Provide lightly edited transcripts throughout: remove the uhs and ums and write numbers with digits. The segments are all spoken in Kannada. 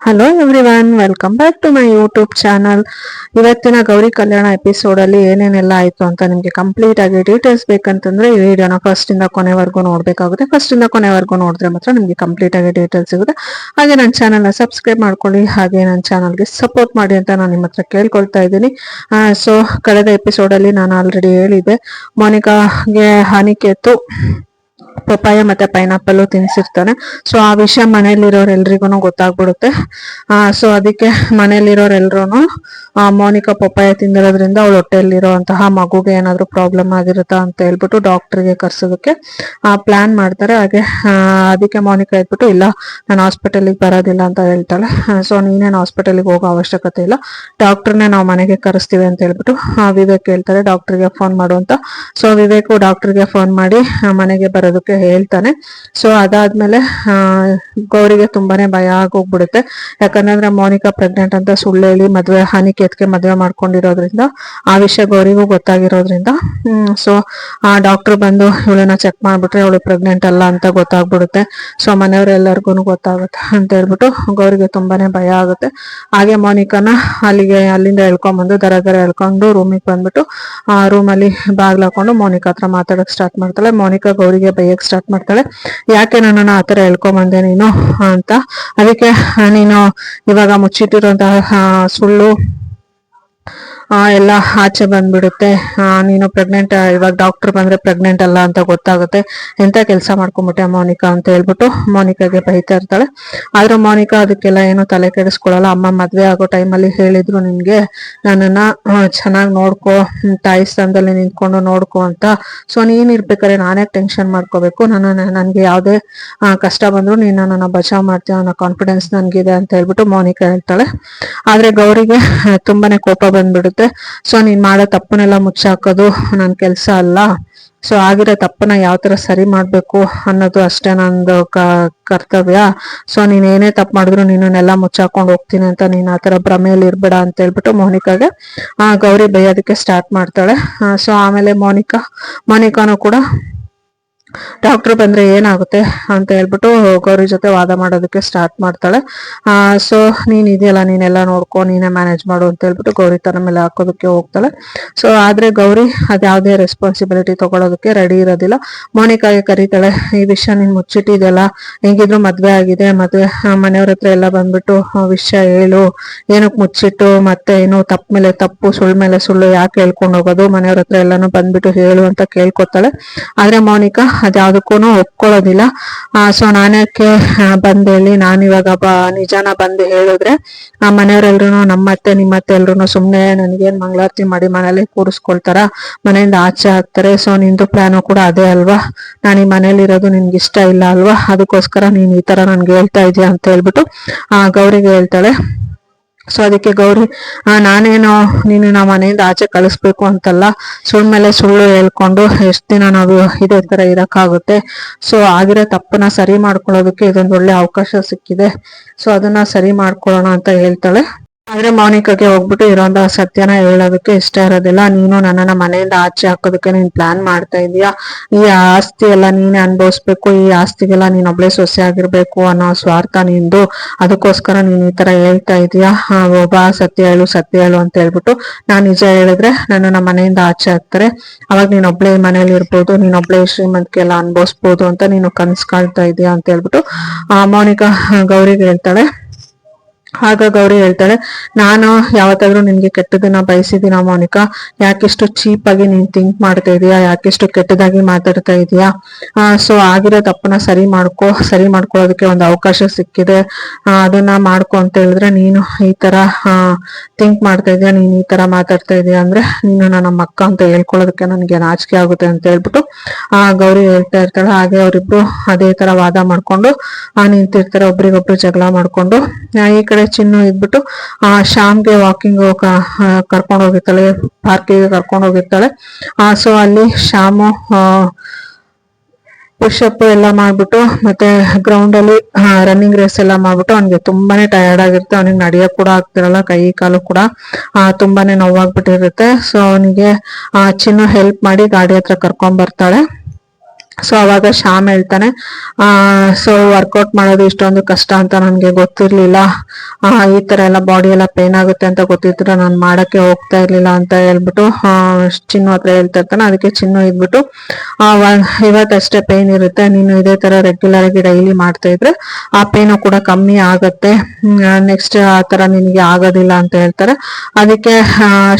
Hello everyone, welcome back to my YouTube channel. ಇವತ್ತಿನ ಗೌರಿ ಕಲ್ಯಾಣ ಎಪಿಸೋಡ್ ಅಲ್ಲಿ ಏನೇನೆಲ್ಲ ಆಯ್ತು ಅಂತ ನಿಮ್ಗೆ ಕಂಪ್ಲೀಟ್ ಆಗಿ ಡೀಟೇಲ್ಸ್ ಬೇಕಂತಂದ್ರೆ ಈ ವಿಡಿಯೋನ ಫಸ್ಟ್ ಇಂದ ಕೊನೆವರೆಗೂ ನೋಡ್ಬೇಕಾಗುತ್ತೆ. ಫಸ್ಟ್ ಇಂದ ಕೊನೆವರೆಗೂ ನೋಡಿದ್ರೆ ಮಾತ್ರ ನಿಮ್ಗೆ ಕಂಪ್ಲೀಟ್ ಆಗಿ ಡೀಟೇಲ್ಸ್ ಸಿಗುತ್ತೆ. ಹಾಗೆ ನನ್ನ ಚಾನಲ್ನ ಸಬ್ಸ್ಕ್ರೈಬ್ ಮಾಡ್ಕೊಳ್ಳಿ, ಹಾಗೆ ನನ್ನ ಚಾನಲ್ಗೆ ಸಪೋರ್ಟ್ ಮಾಡಿ ಅಂತ ನಾನು ನಿಮ್ಮ ಹತ್ರ ಕೇಳ್ಕೊಳ್ತಾ ಇದ್ದೀನಿ. ಸೊ ಕಳೆದ ಎಪಿಸೋಡ್ ಅಲ್ಲಿ ನಾನು ಆಲ್ರೆಡಿ ಹೇಳಿದ್ದೆ, ಮೋನಿಕಾಗೆ ಅನಿಕೇತು ಪಪ್ಪಾಯ ಮತ್ತೆ ಪೈನಾಪಲ್ ತಿನ್ಸಿರ್ತಾನೆ. ಸೊ ಆ ವಿಷಯ ಮನೇಲಿರೋರೆಲ್ರಿಗೂ ಗೊತ್ತಾಗ್ಬಿಡುತ್ತೆ. ಸೊ ಅದಕ್ಕೆ ಮನೇಲಿರೋರೆಲ್ರು ಮೋನಿಕಾ ಪಪ್ಪಾಯ ತಿಂದಿರೋದ್ರಿಂದ ಅವಳ ಹೊಟ್ಟೆಯಲ್ಲಿರುವಂತಹ ಮಗುಗೆ ಏನಾದ್ರು ಪ್ರಾಬ್ಲಮ್ ಆಗಿರುತ್ತಾ ಅಂತ ಹೇಳ್ಬಿಟ್ಟು ಡಾಕ್ಟರ್ಗೆ ಕರ್ಸೋದಕ್ಕೆ ಪ್ಲಾನ್ ಮಾಡ್ತಾರೆ. ಹಾಗೆ ಅದಕ್ಕೆ ಮೋನಿಕಾ ಇದ್ಬಿಟ್ಟು ಇಲ್ಲ, ನಾನು ಹಾಸ್ಪಿಟಲಿಗೆ ಬರೋದಿಲ್ಲ ಅಂತ ಹೇಳ್ತಾಳೆ. ಸೊ ನೀನೇನು ಹಾಸ್ಪಿಟಲಿಗೆ ಹೋಗೋ ಅವಶ್ಯಕತೆ ಇಲ್ಲ, ಡಾಕ್ಟರ್ನೇ ನಾವು ಮನೆಗೆ ಕರೆಸ್ತೀವಿ ಅಂತ ಹೇಳ್ಬಿಟ್ಟು ವಿವೇಕ್ ಹೇಳ್ತಾರೆ ಡಾಕ್ಟರ್ಗೆ ಫೋನ್ ಮಾಡು ಅಂತ. ಸೊ ವಿವೇಕ್ ಡಾಕ್ಟರ್ಗೆ ಫೋನ್ ಮಾಡಿ ಮನೆಗೆ ಬರೋದಕ್ಕೆ ಹೇಳ್ತಾನೆ. ಸೊ ಅದಾದ್ಮೇಲೆ ಗೌರಿಗೆ ತುಂಬಾನೇ ಭಯ ಆಗೋಗ್ಬಿಡುತ್ತೆ. ಯಾಕಂದ್ರೆ ಮೋನಿಕಾ ಪ್ರೆಗ್ನೆಂಟ್ ಅಂತ ಸುಳ್ಳು ಹೇಳಿ ಅನಿಕೇತ್ಗೆ ಮದ್ವೆ ಮಾಡ್ಕೊಂಡಿರೋದ್ರಿಂದ ಆ ವಿಷಯ ಗೌರಿಗೂ ಗೊತ್ತಾಗಿರೋದ್ರಿಂದ ಸೊ ಆ ಡಾಕ್ಟರ್ ಬಂದು ಇವಳನ್ನ ಚೆಕ್ ಮಾಡ್ಬಿಟ್ರೆ ಅವಳು ಪ್ರೆಗ್ನೆಂಟ್ ಅಲ್ಲ ಅಂತ ಗೊತ್ತಾಗ್ಬಿಡುತ್ತೆ. ಸೊ ಮನೆಯವರೆಲ್ಲರಿಗೂ ಗೊತ್ತಾಗುತ್ತೆ ಅಂತ ಹೇಳ್ಬಿಟ್ಟು ಗೌರಿಗೆ ತುಂಬಾನೇ ಭಯ ಆಗುತ್ತೆ. ಹಾಗೆ ಮೋನಿಕಾನ ಅಲ್ಲಿಂದ ಎಳ್ಕೊಂಡ್ಬಂದು ದರ ಎಳ್ಕೊಂಡು ರೂಮಿಗೆ ಬಂದ್ಬಿಟ್ಟು ಆ ರೂಮಲ್ಲಿ ಬಾಗ್ಲು ಹಾಕೊಂಡು ಮೋನಿಕಾ ಹತ್ರ ಮಾತಾಡಕ್ ಸ್ಟಾರ್ಟ್ ಮಾಡ್ತಾಳೆ. ಮೋನಿಕಾ ಗೌರಿಗೆ ಬೈಯಕ್ ಸ್ಟಾರ್ಟ್ ಮಾಡ್ತಾಳೆ, ಯಾಕೆ ನನ್ನನ್ನು ಆತರ ಎಳ್ಕೊಂಬಂದೆ ನೀನು ಅಂತ. ಅದಕ್ಕೆ ನೀನು ಇವಾಗ ಮುಚ್ಚಿಟ್ಟಿರುವಂತಹ ಸುಳ್ಳು ಎಲ್ಲ ಆಚೆ ಬಂದ್ಬಿಡುತ್ತೆ. ನೀನು ಪ್ರೆಗ್ನೆಂಟ್, ಇವಾಗ ಡಾಕ್ಟರ್ ಬಂದ್ರೆ ಪ್ರೆಗ್ನೆಂಟ್ ಅಲ್ಲ ಅಂತ ಗೊತ್ತಾಗುತ್ತೆ, ಎಂತ ಕೆಲಸ ಮಾಡ್ಕೊಂಡ್ಬಿಟ್ಟೆ ಮೋನಿಕಾ ಅಂತ ಹೇಳ್ಬಿಟ್ಟು ಮೋನಿಕಾಗೆ ಬೈತಾ ಇರ್ತಾಳೆ. ಆದ್ರೆ ಮೋನಿಕಾ ಅದಕ್ಕೆಲ್ಲ ಏನು ತಲೆ ಕೆಡಿಸ್ಕೊಳಲ್ಲ. ಅಮ್ಮ ಮದ್ವೆ ಆಗೋ ಟೈಮಲ್ಲಿ ಹೇಳಿದ್ರು ನಿನ್ಗೆ ನನ್ನನ್ನ ಚೆನ್ನಾಗಿ ನೋಡ್ಕೊ, ತಾಯಿ ಸ್ಥಾನದಲ್ಲಿ ನಿಂತ್ಕೊಂಡು ನೋಡ್ಕೊ ಅಂತ. ಸೊ ನೀನ್ ಇರ್ಬೇಕಾದ್ರೆ ನಾನೇ ಟೆನ್ಷನ್ ಮಾಡ್ಕೋಬೇಕು, ನನ್ಗೆ ಯಾವ್ದೇ ಕಷ್ಟ ಬಂದ್ರು ನೀನ್ ನನ್ನನ್ನ ಬಚಾವ್ ಮಾಡ್ತೀಯ ಅನ್ನೋ ಕಾನ್ಫಿಡೆನ್ಸ್ ನನ್ಗಿದೆ ಅಂತ ಹೇಳ್ಬಿಟ್ಟು ಮೋನಿಕಾ ಹೇಳ್ತಾಳೆ. ಆದ್ರೆ ಗೌರಿಗೆ ತುಂಬಾನೇ ಕೋಪ ಬಂದ್ಬಿಡುತ್ತೆ. ಸೊ ನೀನ್ ಮಾಡೋ ತಪ್ಪನೆಲ್ಲ ಮುಚ್ಚಾಕೋದು ನನ್ ಕೆಲ್ಸ ಅಲ್ಲ. ಸೊ ಆಗಿರೋ ತಪ್ಪನ ಯಾವ ತರ ಸರಿ ಮಾಡ್ಬೇಕು ಅನ್ನೋದು ಅಷ್ಟೇ ನಂದು ಕರ್ತವ್ಯ. ಸೊ ನೀನ್ ಏನೇ ತಪ್ಪು ಮಾಡಿದ್ರು ನೀನನ್ನೆಲ್ಲ ಮುಚ್ಚಾಕೊಂಡು ಹೋಗ್ತೀನಿ ಅಂತ ನೀನ್ ಆತರ ಭ್ರಮೆಯಲ್ಲಿ ಇರ್ಬೇಡ ಅಂತ ಹೇಳ್ಬಿಟ್ಟು ಮೋನಿಕಾಗೆ ಗೌರಿ ಬೈಯೋದಕ್ಕೆ ಸ್ಟಾರ್ಟ್ ಮಾಡ್ತಾಳೆ. ಸೊ ಆಮೇಲೆ ಮೋನಿಕಾನು ಕೂಡ ಡಾಕ್ಟರ್ ಬಂದ್ರೆ ಏನಾಗುತ್ತೆ ಅಂತ ಹೇಳ್ಬಿಟ್ಟು ಗೌರಿ ಜೊತೆ ವಾದ ಮಾಡೋದಕ್ಕೆ ಸ್ಟಾರ್ಟ್ ಮಾಡ್ತಾಳೆ. ಸೊ ನೀನ್ ಇದೆಯಲ್ಲ, ನೀನೆಲ್ಲ ನೋಡ್ಕೊ, ನೀನೇ ಮ್ಯಾನೇಜ್ ಮಾಡು ಅಂತ ಹೇಳ್ಬಿಟ್ಟು ಗೌರಿ ತನ್ನ ಮೇಲೆ ಹಾಕೋದಕ್ಕೆ ಹೋಗ್ತಾಳೆ. ಸೊ ಆದ್ರೆ ಗೌರಿ ಅದ್ಯಾವ್ದೇ ರೆಸ್ಪಾನ್ಸಿಬಿಲಿಟಿ ತಗೊಳೋದಕ್ಕೆ ರೆಡಿ ಇರೋದಿಲ್ಲ. ಮೋನಿಕಾಗೆ ಕರೀತಾಳೆ, ಈ ವಿಷಯ ನೀನ್ ಮುಚ್ಚಿಟ್ಟಿದೆಯಲ್ಲ, ಹೆಂಗಿದ್ರು ಮದ್ವೆ ಆಗಿದೆ, ಮದ್ವೆ ಮನೆಯವ್ರ ಹತ್ರ ಎಲ್ಲ ಬಂದ್ಬಿಟ್ಟು ವಿಷಯ ಹೇಳು, ಏನಕ್ ಮುಚ್ಚಿಟ್ಟು ಮತ್ತೆ ಏನು ತಪ್ಪ ಮೇಲೆ ತಪ್ಪು, ಸುಳ್ಳು ಮೇಲೆ ಸುಳ್ಳು ಯಾಕೆ ಹೇಳ್ಕೊಂಡು ಹೋಗೋದು, ಮನೆಯವ್ರ ಹತ್ರ ಎಲ್ಲಾನು ಬಂದ್ಬಿಟ್ಟು ಹೇಳು ಅಂತ ಕೇಳ್ಕೊತಾಳೆ. ಆದ್ರೆ ಮೋನಿಕಾ ಅದ್ಯಾವ್ದಕ್ಕೂ ಒಪ್ಕೊಳ್ಳೋದಿಲ್ಲ. ಸೊ ನಾನಕ್ಕೆ ಬಂದ್ ಹೇಳಿ, ನಾನಿವಾಗ ನಿಜಾನ ಬಂದು ಹೇಳಿದ್ರೆ ಮನೆಯವರೆಲ್ರು ನಮ್ಮತ್ತೆ ನಿಮ್ಮತ್ತೆ ಎಲ್ರು ಸುಮ್ನೆ ನನ್ಗೇನ್ ಮಂಗಳಾರತಿ ಮಾಡಿ ಮನೇಲಿ ಕೂರಿಸ್ಕೊಳ್ತಾರ, ಮನೆಯಿಂದ ಆಚೆ ಹಾಕ್ತಾರೆ. ಸೊ ನಿಂದು ಪ್ಲಾನು ಕೂಡ ಅದೇ ಅಲ್ವಾ, ನಾನು ಈ ಮನೇಲಿ ಇರೋದು ನಿನ್ಗೆ ಇಷ್ಟ ಇಲ್ಲ ಅಲ್ವಾ, ಅದಕ್ಕೋಸ್ಕರ ನೀನ್ ಈ ತರ ನನ್ಗೆ ಹೇಳ್ತಾ ಇದೀಯ ಅಂತ ಹೇಳ್ಬಿಟ್ಟು ಗೌರಿಗೆ ಹೇಳ್ತಾಳೆ. ಸೊ ಅದಕ್ಕೆ ಗೌರಿ, ನಾನೇನು ನೀನು ಮನೆಯಿಂದ ಆಚೆ ಕಳಿಸ್ಬೇಕು ಅಂತಲ್ಲ, ಸುಳ್ಳು ಮೇಲೆ ಸುಳ್ಳು ಹೇಳ್ಕೊಂಡು ಎಷ್ಟ್ ದಿನ ನಾವು ಇದೇ ತರ ಇರಕ್ಕಾಗುತ್ತೆ. ಸೊ ಆಗಿರೋ ತಪ್ಪನ್ನ ಸರಿ ಮಾಡ್ಕೊಳ್ಳೋದಕ್ಕೆ ಇದೊಂದು ಒಳ್ಳೆ ಅವಕಾಶ ಸಿಕ್ಕಿದೆ, ಸೊ ಅದನ್ನ ಸರಿ ಮಾಡ್ಕೊಳ್ಳೋಣ ಅಂತ ಹೇಳ್ತಾಳೆ. ಆದ್ರೆ ಮೋನಿಕಾಗೆ ಹೋಗ್ಬಿಟ್ಟು ಇರೋಂತ ಸತ್ಯನ ಹೇಳೋದಕ್ಕೆ ಇಷ್ಟ ಇರೋದಿಲ್ಲ. ನೀನು ನನ್ನನ್ನ ಮನೆಯಿಂದ ಆಚೆ ಹಾಕೋದಕ್ಕೆ ನೀನ್ ಪ್ಲಾನ್ ಮಾಡ್ತಾ ಇದೀಯಾ, ಈ ಆಸ್ತಿ ಎಲ್ಲ ನೀನೇ ಅನ್ಭವಿಸ್ಬೇಕು, ಈ ಆಸ್ತಿಗೆಲ್ಲ ನೀನ್ ಒಬ್ಳೆ ಸೊಸೆ ಆಗಿರ್ಬೇಕು ಅನ್ನೋ ಸ್ವಾರ್ಥ ನಿಂದು, ಅದಕ್ಕೋಸ್ಕರ ನೀನ್ ಈ ತರ ಹೇಳ್ತಾ ಇದೀಯಾ. ಒಬ್ಬ ಸತ್ಯ ಹೇಳು ಅಂತ ಹೇಳ್ಬಿಟ್ಟು ನಾನ್ ನಿಜ ಹೇಳಿದ್ರೆ ನನ್ನನ್ನ ಮನೆಯಿಂದ ಆಚೆ ಹಾಕ್ತಾರೆ, ಅವಾಗ ನೀನ್ ಒಬ್ಳೆ ಮನೇಲಿ ಇರ್ಬೋದು, ನೀನ್ ಒಬ್ಳೆ ಶ್ರೀಮಂತಿಕೆ ಎಲ್ಲ ಅನ್ಭವಿಸ್ಬೋದು ಅಂತ ನೀನು ಕನ್ಸ್ ಕಾಣ್ತಾ ಇದೀಯಾ ಅಂತ ಹೇಳ್ಬಿಟ್ಟು ಮೋನಿಕಾ ಗೌರಿಗೆ ಹೇಳ್ತಾಳೆ. ಆಗ ಗೌರಿ ಹೇಳ್ತಾಳೆ, ನಾನು ಯಾವತ್ತಾದ್ರೂ ನಿನ್ಗೆ ಕೆಟ್ಟದನ್ನ ಬಯಸಿದೀನ ಮೋನಿಕಾ, ಯಾಕೆಷ್ಟು ಚೀಪ್ ಆಗಿ ನೀನ್ ಥಿಂಕ್ ಮಾಡ್ತಾ ಇದೀಯಾ, ಯಾಕೆಷ್ಟು ಕೆಟ್ಟದಾಗಿ ಮಾತಾಡ್ತಾ ಇದೀಯಾ. ಸೊ ಆಗಿರೋ ತಪ್ಪನ್ನ ಸರಿ ಮಾಡ್ಕೊಳ್ಳೋದಕ್ಕೆ ಒಂದು ಅವಕಾಶ ಸಿಕ್ಕಿದೆ, ಅದನ್ನ ಮಾಡ್ಕೊ ಅಂತ ಹೇಳಿದ್ರೆ ನೀನು ಈ ತರ ಥಿಂಕ್ ಮಾಡ್ತಾ ಇದೀಯಾ, ನೀನ್ ಈ ತರ ಮಾತಾಡ್ತಾ ಇದೀಯಾ ಅಂದ್ರೆ ನೀನು ನಮ್ಮ ಅಕ್ಕ ಅಂತ ಹೇಳ್ಕೊಳ್ಳೋದಕ್ಕೆ ನನ್ಗೆ ನಾಚಿಕೆ ಆಗುತ್ತೆ ಅಂತ ಹೇಳ್ಬಿಟ್ಟು ಗೌರಿ ಹೇಳ್ತಾ ಇರ್ತಾಳೆ. ಹಾಗೆ ಅವರಿಬ್ರು ಅದೇ ತರ ವಾದ ಮಾಡ್ಕೊಂಡು ನಿಂತಿರ್ತಾರೆ, ಒಬ್ರಿಗೊಬ್ರು ಜಗಳ ಮಾಡ್ಕೊಂಡು. ಈ ಕಡೆ ಚಿನ್ನು ಇದ್ಬಿಟ್ಟು ಶ್ಯಾಮ್ಗೆ ವಾಕಿಂಗ್ ಕರ್ಕೊಂಡು ಹೋಗಿರ್ತಾಳೆ, ಪಾರ್ಕಿಗೆ ಕರ್ಕೊಂಡು ಹೋಗಿರ್ತಾಳೆ. ಸೊ ಅಲ್ಲಿ ಶ್ಯಾಮು ಪುಷಪ್ ಎಲ್ಲ ಮಾಡ್ಬಿಟ್ಟು ಮತ್ತೆ ಗ್ರೌಂಡ್ ಅಲ್ಲಿ ರನ್ನಿಂಗ್ ರೇಸ್ ಎಲ್ಲ ಮಾಡ್ಬಿಟ್ಟು ಅವ್ನಿಗೆ ತುಂಬಾನೇ ಟಯರ್ಡ್ ಆಗಿರುತ್ತೆ. ಅವನಿಗೆ ನಡಿಯಕ್ ಕೂಡ ಆಗ್ತಿರಲ್ಲ, ಕೈ ಕಾಲು ಕೂಡ ತುಂಬಾನೇ ನೋವಾಗ್ಬಿಟ್ಟಿರುತ್ತೆ. ಸೊ ಅವನಿಗೆ ಚಿನ್ನು ಹೆಲ್ಪ್ ಮಾಡಿ ಗಾಡಿ ಹತ್ರ ಕರ್ಕೊಂಡ್ ಬರ್ತಾಳೆ. ಸೊ ಅವಾಗ ಶ್ಯಾಮ್ ಹೇಳ್ತಾನೆ, ಸೊ ವರ್ಕೌಟ್ ಮಾಡೋದು ಇಷ್ಟೊಂದು ಕಷ್ಟ ಅಂತ ನನಗೆ ಗೊತ್ತಿರ್ಲಿಲ್ಲ, ಈ ತರ ಎಲ್ಲ ಬಾಡಿ ಎಲ್ಲ ಪೇನ್ ಆಗುತ್ತೆ ಅಂತ ಗೊತ್ತಿದ್ರೆ ನಾನು ಮಾಡಕ್ಕೆ ಹೋಗ್ತಾ ಇರ್ಲಿಲ್ಲ ಅಂತ ಹೇಳ್ಬಿಟ್ಟು ಚಿನ್ನು ಹತ್ರ ಹೇಳ್ತಾ ಇರ್ತಾನೆ. ಅದಕ್ಕೆ ಚಿನ್ನು ಇದ್ಬಿಟ್ಟು ಇವತ್ತಷ್ಟೇ ಪೇನ್ ಇರುತ್ತೆ, ನೀನು ಇದೇ ತರ ರೆಗ್ಯುಲರ್ ಆಗಿ ಡೈಲಿ ಮಾಡ್ತಾ ಇದ್ರೆ ಆ ಪೇನು ಕೂಡ ಕಮ್ಮಿ ಆಗತ್ತೆ, ನೆಕ್ಸ್ಟ್ ಆ ತರ ನಿನಗೆ ಆಗೋದಿಲ್ಲ ಅಂತ ಹೇಳ್ತಾರೆ. ಅದಕ್ಕೆ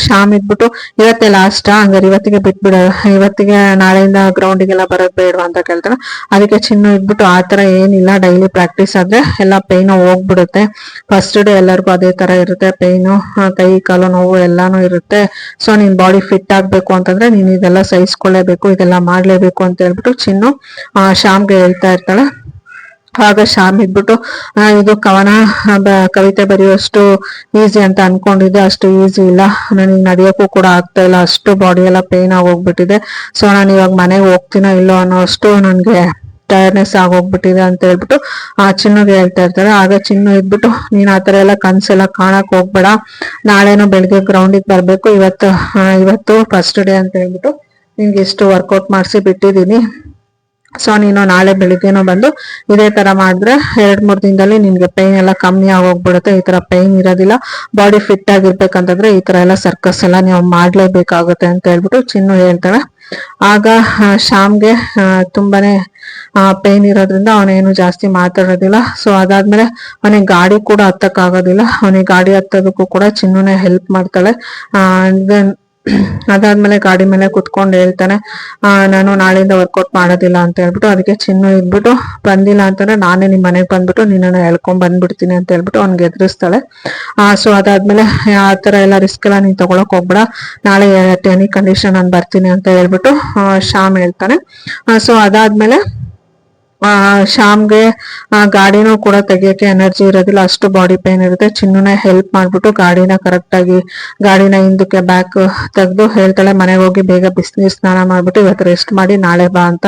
ಶ್ಯಾಮ್ ಇದ್ಬಿಟ್ಟು ಇವತ್ತೇ ಲಾಸ್ಟ್, ಹಂಗಾರೆ ಇವತ್ತಿಗೆ ಬಿಟ್ಬಿಡ, ಇವತ್ತಿಗೆ ನಾಳೆಯಿಂದ ಗ್ರೌಂಡಿಗೆಲ್ಲ ಬರೋದ್ ಬೇಡವಾ ಅಂತ ಕೇಳ್ತಾನೆ. ಅದಕ್ಕೆ ಚಿನ್ನು ಇದ್ಬಿಟ್ಟು ಆತರ ಏನಿಲ್ಲ, ಡೈಲಿ ಪ್ರಾಕ್ಟೀಸ್ ಆದ್ರೆ ಎಲ್ಲ ಪೇನು ಹೋಗ್ಬಿಡುತ್ತೆ, ಫಸ್ಟ್ ಡೇ ಎಲ್ಲರಿಗೂ ಅದೇ ತರ ಇರುತ್ತೆ, ಪೇನು ಕೈ ಕಾಲು ನೋವು ಎಲ್ಲಾನು ಇರುತ್ತೆ. ಸೊ ನಿನ್ ಬಾಡಿ ಫಿಟ್ ಆಗ್ಬೇಕು ಅಂತಂದ್ರೆ ನೀನ್ ಇದೆಲ್ಲ ಸಹಿಸ್ಕೊಳ್ಳೇಬೇಕು, ಇದೆಲ್ಲ ಮಾಡ್ಲೇಬೇಕು ಅಂತ ಹೇಳ್ಬಿಟ್ಟು ಚಿನ್ನು ಶ್ಯಾಮ್ಗೆ ಹೇಳ್ತಾ ಇರ್ತಾಳೆ. ಆಗ ಶ್ಯಾಮ್ ಇದ್ಬಿಟ್ಟು ಇದು ಕವಿತೆ ಬರೆಯುವಷ್ಟು ಈಸಿ ಅಂತ ಅನ್ಕೊಂಡಿದ್ದೆ, ಅಷ್ಟು ಈಸಿ ಇಲ್ಲ, ನನಗೆ ನಡೆಯೋಕ್ಕೂ ಕೂಡ ಆಗ್ತಾ ಇಲ್ಲ, ಅಷ್ಟು ಬಾಡಿ ಎಲ್ಲ ಪೇನ್ ಆಗೋಗ್ಬಿಟ್ಟಿದೆ. ಸೊ ನಾನು ಇವಾಗ ಮನೆಗೆ ಹೋಗ್ತೀನೋ ಇಲ್ಲೋ ಅನ್ನೋ ಅಷ್ಟು ನನ್ಗೆ ಟೈರ್ನೆಸ್ ಆಗೋಗ್ಬಿಟ್ಟಿದೆ ಅಂತ ಹೇಳ್ಬಿಟ್ಟು ಚಿನ್ನುಗೆ ಹೇಳ್ತಾ ಇರ್ತಾರೆ. ಆಗ ಚಿನ್ನು ಇದ್ಬಿಟ್ಟು ನೀನ್ ಆತರ ಎಲ್ಲ ಕನ್ಸೆಲ್ಲ ಕಾಣಕ್ ಹೋಗ್ಬೇಡ, ನಾಳೆನೂ ಬೆಳಿಗ್ಗೆ ಗ್ರೌಂಡಿಗೆ ಬರ್ಬೇಕು, ಇವತ್ತು ಫಸ್ಟ್ ಡೇ ಅಂತ ಹೇಳ್ಬಿಟ್ಟು ನಿನ್ಗೆ ಇಷ್ಟು ವರ್ಕೌಟ್ ಮಾಡಿಸಿ ಬಿಟ್ಟಿದೀನಿ. ಸೊ ನೀನು ನಾಳೆ ಬೆಳಿಗ್ಗೆನೂ ಬಂದು ಇದೇ ತರ ಮಾಡಿದ್ರೆ 2-3 ದಿನದಲ್ಲಿ ನಿನ್ಗೆ ಪೈನ್ ಎಲ್ಲ ಕಮ್ಮಿ ಆಗೋಗ್ಬಿಡುತ್ತೆ. ಈ ತರ ಪೈನ್ ಇರೋದಿಲ್ಲ, ಬಾಡಿ ಫಿಟ್ ಆಗಿರ್ಬೇಕಂತಂದ್ರೆ ಈ ತರ ಎಲ್ಲ ಸರ್ಕಸ್ ಎಲ್ಲ ನೀವು ಮಾಡ್ಲೇಬೇಕಾಗುತ್ತೆ ಅಂತ ಹೇಳ್ಬಿಟ್ಟು ಚಿನ್ನು ಹೇಳ್ತಾಳೆ. ಆಗ ಶ್ಯಾಮ್ಗೆ ತುಂಬಾನೇ ಪೇನ್ ಇರೋದ್ರಿಂದ ಅವನೇನು ಜಾಸ್ತಿ ಮಾತಾಡೋದಿಲ್ಲ. ಸೊ ಅದಾದ್ಮೇಲೆ ಅವನಿಗೆ ಗಾಡಿ ಕೂಡ ಹತ್ತಕ್ ಆಗೋದಿಲ್ಲ, ಅವನಿಗೆ ಗಾಡಿ ಹತ್ತೋದಕ್ಕೂ ಕೂಡ ಚಿನ್ನುನೇ ಹೆಲ್ಪ್ ಮಾಡ್ತಾಳೆ. ಅದಾದ್ಮೇಲೆ ಗಾಡಿ ಮೇಲೆ ಕುತ್ಕೊಂಡು ಹೇಳ್ತಾನೆ, ನಾನು ನಾಳೆಯಿಂದ ವರ್ಕೌಟ್ ಮಾಡೋದಿಲ್ಲ ಅಂತ ಹೇಳ್ಬಿಟ್ಟು. ಅದಕ್ಕೆ ಚಿನ್ನು ಇದ್ಬಿಟ್ಟು ಬಂದಿಲ್ಲ ಅಂತಂದ್ರೆ ನಾನೇ ನಿಮ್ ಮನೆಗೆ ಬಂದ್ಬಿಟ್ಟು ನಿನ್ನನ್ನು ಎಳ್ಕೊಂಡ್ ಬಂದ್ಬಿಡ್ತೀನಿ ಅಂತ ಹೇಳ್ಬಿಟ್ಟು ಅವ್ನಿಗೆ ಎದುರಿಸ್ತಾಳೆ. ಸೊ ಅದಾದ್ಮೇಲೆ ಆ ತರ ಎಲ್ಲ ರಿಸ್ಕ್ ಎಲ್ಲ ನೀನ್ ತಗೊಳಕ್ ಹೋಗ್ಬೇಡ, ನಾಳೆ ಎನಿ ಕಂಡೀಷನ್ ನಾನು ಬರ್ತೀನಿ ಅಂತ ಹೇಳ್ಬಿಟ್ಟು ಶ್ಯಾಮ್ ಹೇಳ್ತಾನೆ. ಸೊ ಅದಾದ್ಮೇಲೆ ಶ್ಯಾಮ್ಗೆ ಗಾಡಿನೂ ಕೂಡ ತೆಗಿಯಕ್ಕೆ ಎನರ್ಜಿ ಇರೋದಿಲ್ಲ, ಅಷ್ಟು ಬಾಡಿ ಪೇನ್ ಇರುತ್ತೆ. ಚಿನ್ನುನೇ ಹೆಲ್ಪ್ ಮಾಡ್ಬಿಟ್ಟು ಗಾಡಿನ ಹಿಂದಕ್ಕೆ ಬ್ಯಾಕ್ ತೆಗೆದು ಹೇಳ್ತಾಳೆ, ಮನೆಗೆ ಹೋಗಿ ಬೇಗ ಬಿಸಿನೀರ್ ಸ್ನಾನ ಮಾಡ್ಬಿಟ್ಟು ಇವತ್ತು ರೆಸ್ಟ್ ಮಾಡಿ ನಾಳೆ ಬಾ ಅಂತ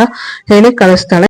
ಹೇಳಿ ಕಳಿಸ್ತಾಳೆ.